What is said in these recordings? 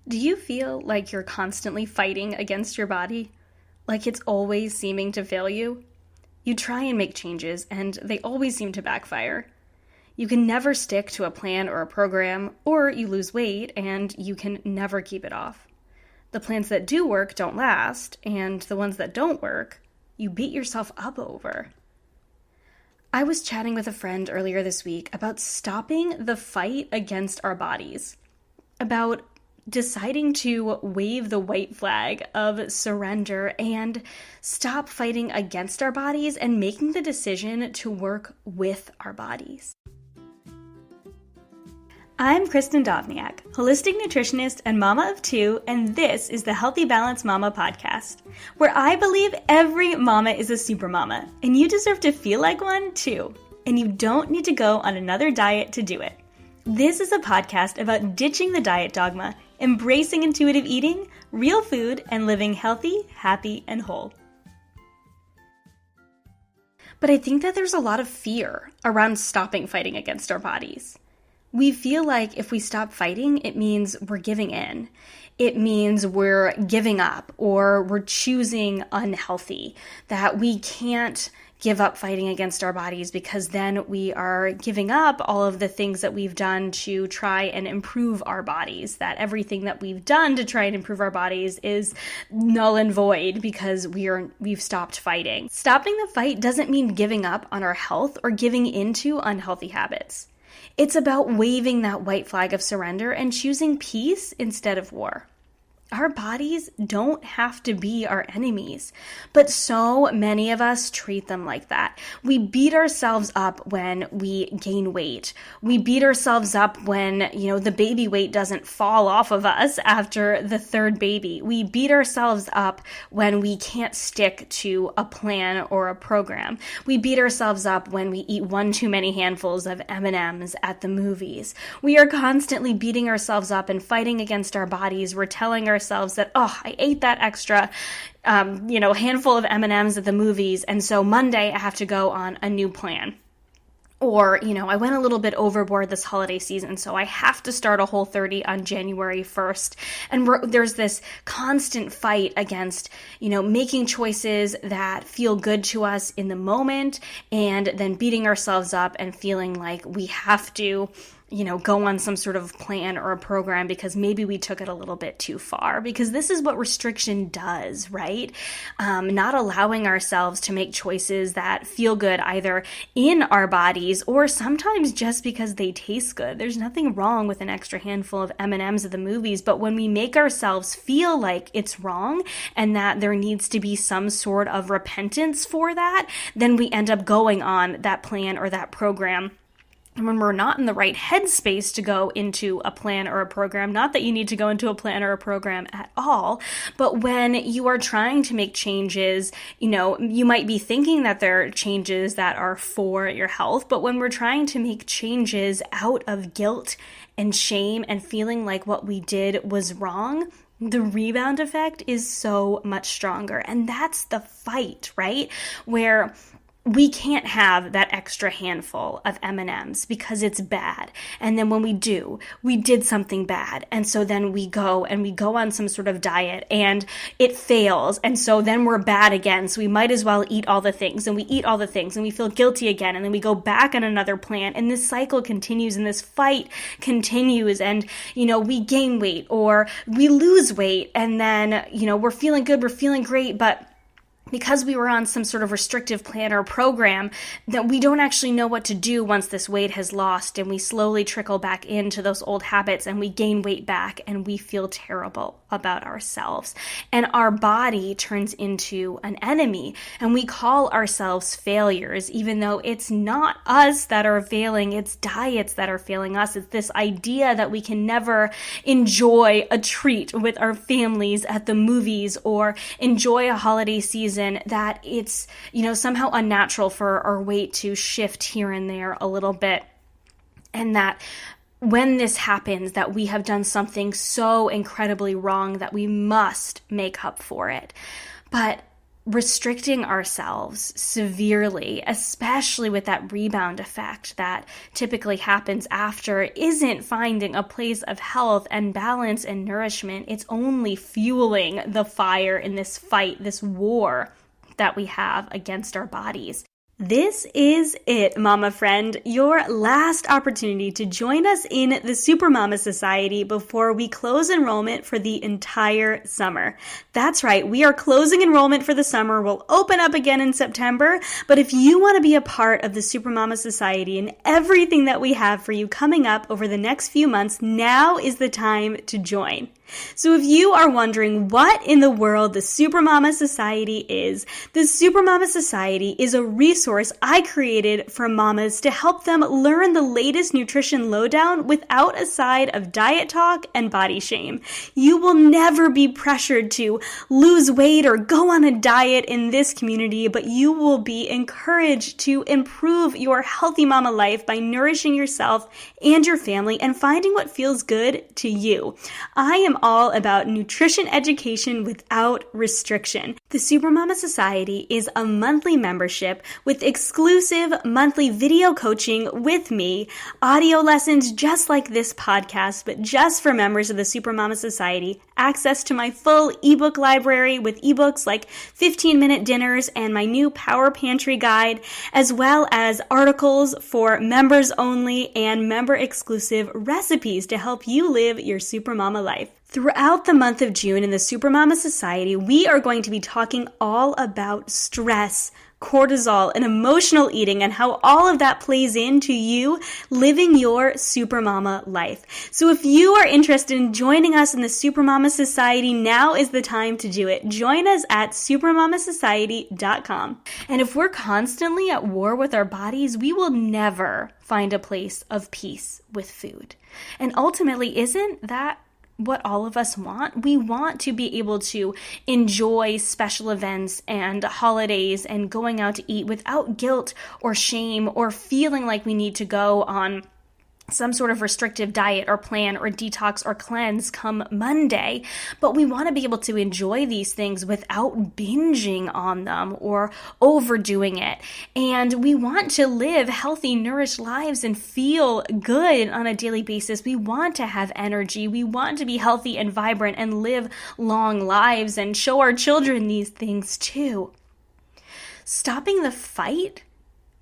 Do you feel like you're constantly fighting against your body? Like it's always seeming to fail you? You try and make changes, and they always seem to backfire. You can never stick to a plan or a program, or you lose weight, and you can never keep it off. The plans that do work don't last, and the ones that don't work, you beat yourself up over. I was chatting with a friend earlier this week about stopping the fight against our bodies, about deciding to wave the white flag of surrender and stop fighting against our bodies and making the decision to work with our bodies. I'm Kristin Dovbniak, holistic nutritionist and mama of two, and this is the Healthy Balance Mama podcast, where I believe every mama is a super mama, and you deserve to feel like one too, and you don't need to go on another diet to do it. This is a podcast about ditching the diet dogma, embracing intuitive eating, real food, and living healthy, happy, and whole. But I think that there's a lot of fear around stopping fighting against our bodies. We feel like if we stop fighting, it means we're giving in. It means we're giving up or we're choosing unhealthy, that we can't give up fighting against our bodies because then we are giving up all of the things that we've done to try and improve our bodies, that everything that we've done to try and improve our bodies is null and void because we've stopped fighting. Stopping the fight doesn't mean giving up on our health or giving into unhealthy habits. It's about waving that white flag of surrender and choosing peace instead of war. Our bodies don't have to be our enemies, but so many of us treat them like that. We beat ourselves up when we gain weight. We beat ourselves up when, the baby weight doesn't fall off of us after the third baby. We beat ourselves up when we can't stick to a plan or a program. We beat ourselves up when we eat one too many handfuls of M&Ms at the movies. We are constantly beating ourselves up and fighting against our bodies. We're telling ourselves that, I ate that extra, handful of M&Ms at the movies, and so Monday I have to go on a new plan. Or, I went a little bit overboard this holiday season, so I have to start a Whole30 on January 1st. And there's this constant fight against, making choices that feel good to us in the moment, and then beating ourselves up and feeling like we have to go on some sort of plan or a program because maybe we took it a little bit too far, because this is what restriction does, right? Not allowing ourselves to make choices that feel good either in our bodies or sometimes just because they taste good. There's nothing wrong with an extra handful of M&Ms at the movies, but when we make ourselves feel like it's wrong and that there needs to be some sort of repentance for that, then we end up going on that plan or that program. And when we're not in the right headspace to go into a plan or a program, not that you need to go into a plan or a program at all, but when you are trying to make changes, you might be thinking that there are changes that are for your health, but when we're trying to make changes out of guilt and shame and feeling like what we did was wrong, the rebound effect is so much stronger. And that's the fight, right? Where we can't have that extra handful of M&Ms because it's bad. And then when we do, we did something bad. And so then we go on some sort of diet and it fails. And so then we're bad again. So we might as well eat all the things, and we eat all the things and we feel guilty again. And then we go back on another plan, and this cycle continues and this fight continues. And, we gain weight or we lose weight, and then, we're feeling good, we're feeling great, but because we were on some sort of restrictive plan or program, that we don't actually know what to do once this weight has lost, and we slowly trickle back into those old habits and we gain weight back and we feel terrible about ourselves. And our body turns into an enemy, and we call ourselves failures, even though it's not us that are failing, it's diets that are failing us. It's this idea that we can never enjoy a treat with our families at the movies or enjoy a holiday season, that it's, somehow unnatural for our weight to shift here and there a little bit. And that when this happens, that we have done something so incredibly wrong that we must make up for it. But restricting ourselves severely, especially with that rebound effect that typically happens after, isn't finding a place of health and balance and nourishment. It's only fueling the fire in this fight, this war that we have against our bodies. This is it, Mama Friend, your last opportunity to join us in the Supermama Society before we close enrollment for the entire summer. That's right, we are closing enrollment for the summer. We'll open up again in September, but if you want to be a part of the Supermama Society and everything that we have for you coming up over the next few months, now is the time to join. So if you are wondering what in the world the Supermama Society is, the Supermama Society is a resource I created for mamas to help them learn the latest nutrition lowdown without a side of diet talk and body shame. You will never be pressured to lose weight or go on a diet in this community, but you will be encouraged to improve your healthy mama life by nourishing yourself and your family and finding what feels good to you. I am all about nutrition education without restriction. The Supermama Society is a monthly membership with exclusive monthly video coaching with me, audio lessons just like this podcast, but just for members of the Supermama Society, access to my full ebook library with ebooks like 15-minute dinners and my new Power Pantry guide, as well as articles for members only and member exclusive recipes to help you live your Supermama life. Throughout the month of June in the Supermama Society, we are going to be talking all about stress, cortisol, and emotional eating and how all of that plays into you living your Supermama life. So if you are interested in joining us in the Supermama Society, now is the time to do it. Join us at supermamasociety.com. And if we're constantly at war with our bodies, we will never find a place of peace with food. And ultimately, isn't that what all of us want? We want to be able to enjoy special events and holidays and going out to eat without guilt or shame or feeling like we need to go on some sort of restrictive diet or plan or detox or cleanse come Monday, but we want to be able to enjoy these things without binging on them or overdoing it. And we want to live healthy, nourished lives and feel good on a daily basis. We want to have energy. We want to be healthy and vibrant and live long lives and show our children these things too. Stopping the fight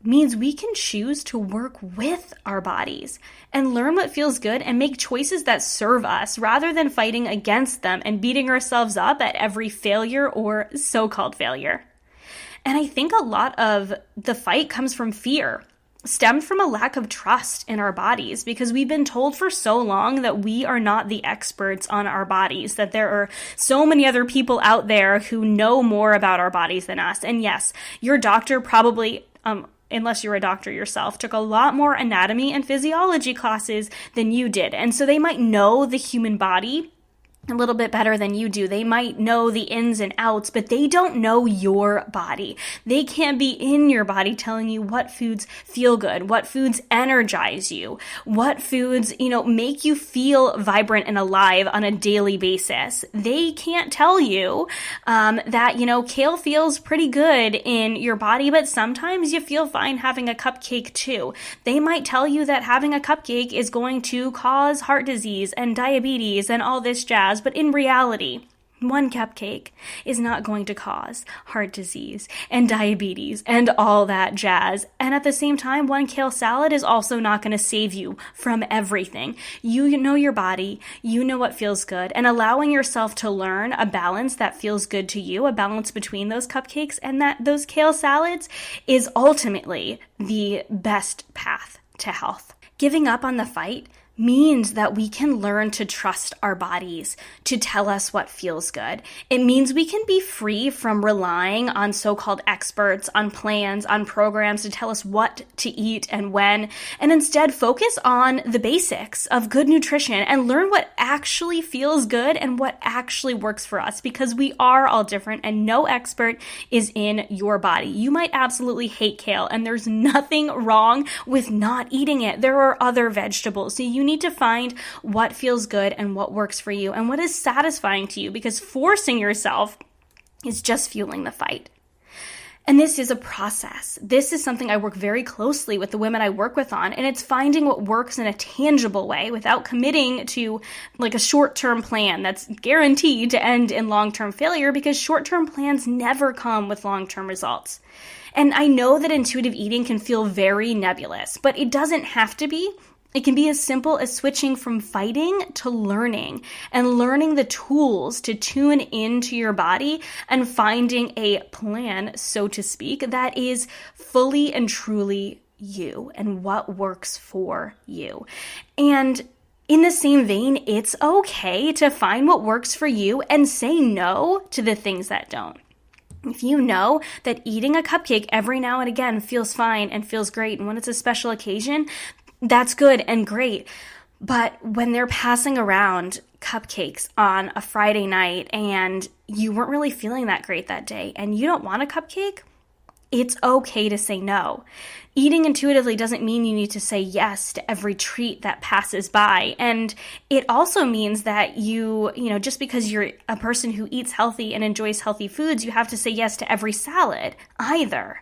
means we can choose to work with our bodies and learn what feels good and make choices that serve us rather than fighting against them and beating ourselves up at every failure or so-called failure. And I think a lot of the fight comes from fear, stemmed from a lack of trust in our bodies because we've been told for so long that we are not the experts on our bodies, that there are so many other people out there who know more about our bodies than us. And yes, your doctor probably, unless you're a doctor yourself, took a lot more anatomy and physiology classes than you did. And so they might know the human body a little bit better than you do. They might know the ins and outs, but they don't know your body. They can't be in your body telling you what foods feel good, what foods energize you, what foods, make you feel vibrant and alive on a daily basis. They can't tell you that, kale feels pretty good in your body, but sometimes you feel fine having a cupcake too. They might tell you that having a cupcake is going to cause heart disease and diabetes and all this jazz. But in reality, one cupcake is not going to cause heart disease and diabetes and all that jazz. And at the same time, one kale salad is also not going to save you from everything. You know your body, you know what feels good, and allowing yourself to learn a balance that feels good to you, a balance between those cupcakes and those kale salads, is ultimately the best path to health. Giving up on the fight means that we can learn to trust our bodies to tell us what feels good. It means we can be free from relying on so-called experts, on plans, on programs to tell us what to eat and when, and instead focus on the basics of good nutrition and learn what actually feels good and what actually works for us, because we are all different and no expert is in your body. You might absolutely hate kale, and there's nothing wrong with not eating it. There are other vegetables. So you need to find what feels good and what works for you and what is satisfying to you, because forcing yourself is just fueling the fight. And this is a process. This is something I work very closely with the women I work with on, and it's finding what works in a tangible way without committing to like a short-term plan that's guaranteed to end in long-term failure, because short-term plans never come with long-term results. And I know that intuitive eating can feel very nebulous, but it doesn't have to be. It can be as simple as switching from fighting to learning, and learning the tools to tune into your body and finding a plan, so to speak, that is fully and truly you and what works for you. And in the same vein, it's okay to find what works for you and say no to the things that don't. If you know that eating a cupcake every now and again feels fine and feels great, and when it's a special occasion, that's good and great. But when they're passing around cupcakes on a Friday night and you weren't really feeling that great that day and you don't want a cupcake, it's okay to say no. Eating intuitively doesn't mean you need to say yes to every treat that passes by. And it also means that you just because you're a person who eats healthy and enjoys healthy foods, you have to say yes to every salad either.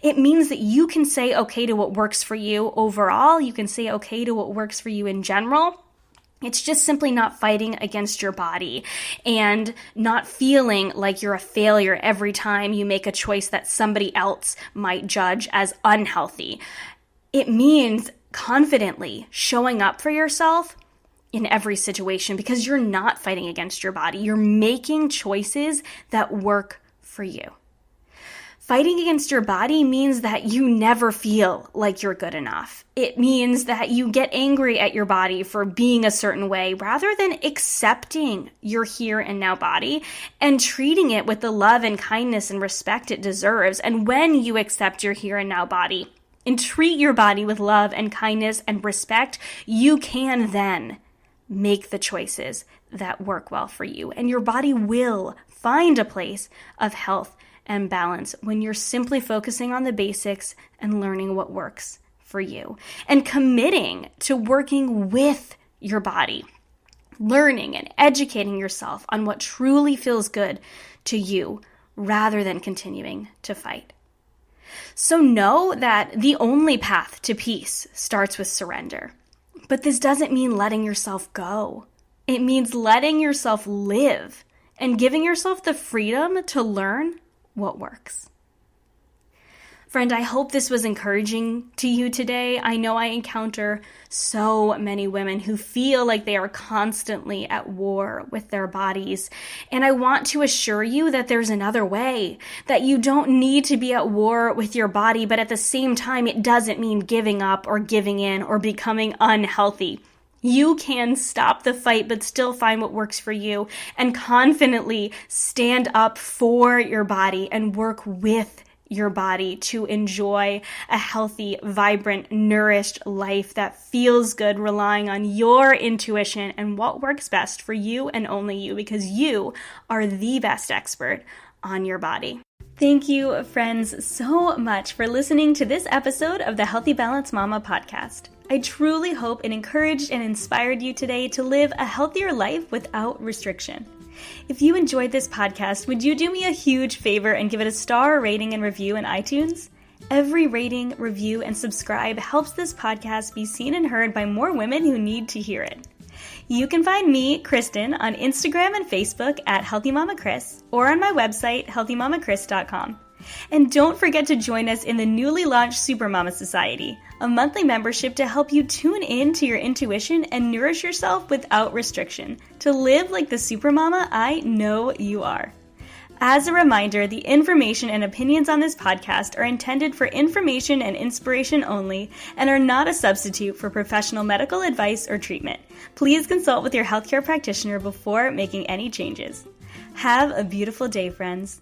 It means that you can say okay to what works for you overall. You can say okay to what works for you in general. It's just simply not fighting against your body and not feeling like you're a failure every time you make a choice that somebody else might judge as unhealthy. It means confidently showing up for yourself in every situation, because you're not fighting against your body. You're making choices that work for you. Fighting against your body means that you never feel like you're good enough. It means that you get angry at your body for being a certain way rather than accepting your here and now body and treating it with the love and kindness and respect it deserves. And when you accept your here and now body and treat your body with love and kindness and respect, you can then make the choices that work well for you. And your body will find a place of health and balance when you're simply focusing on the basics and learning what works for you and committing to working with your body, learning and educating yourself on what truly feels good to you rather than continuing to fight. So know that the only path to peace starts with surrender. But this doesn't mean letting yourself go. It means letting yourself live and giving yourself the freedom to learn what works. Friend, I hope this was encouraging to you today. I know I encounter so many women who feel like they are constantly at war with their bodies. And I want to assure you that there's another way, that you don't need to be at war with your body, but at the same time, it doesn't mean giving up or giving in or becoming unhealthy. You can stop the fight, but still find what works for you and confidently stand up for your body and work with your body to enjoy a healthy, vibrant, nourished life that feels good, relying on your intuition and what works best for you and only you, because you are the best expert on your body. Thank you, friends, so much for listening to this episode of the Healthy Balanced Mama podcast. I truly hope it encouraged and inspired you today to live a healthier life without restriction. If you enjoyed this podcast, would you do me a huge favor and give it a star rating and review in iTunes? Every rating, review, and subscribe helps this podcast be seen and heard by more women who need to hear it. You can find me, Kristin, on Instagram and Facebook at Healthy Mama Kris or on my website, healthymamakris.com. And don't forget to join us in the newly launched Supermama Society, a monthly membership to help you tune in to your intuition and nourish yourself without restriction, to live like the supermama I know you are. As a reminder, the information and opinions on this podcast are intended for information and inspiration only and are not a substitute for professional medical advice or treatment. Please consult with your healthcare practitioner before making any changes. Have a beautiful day, friends.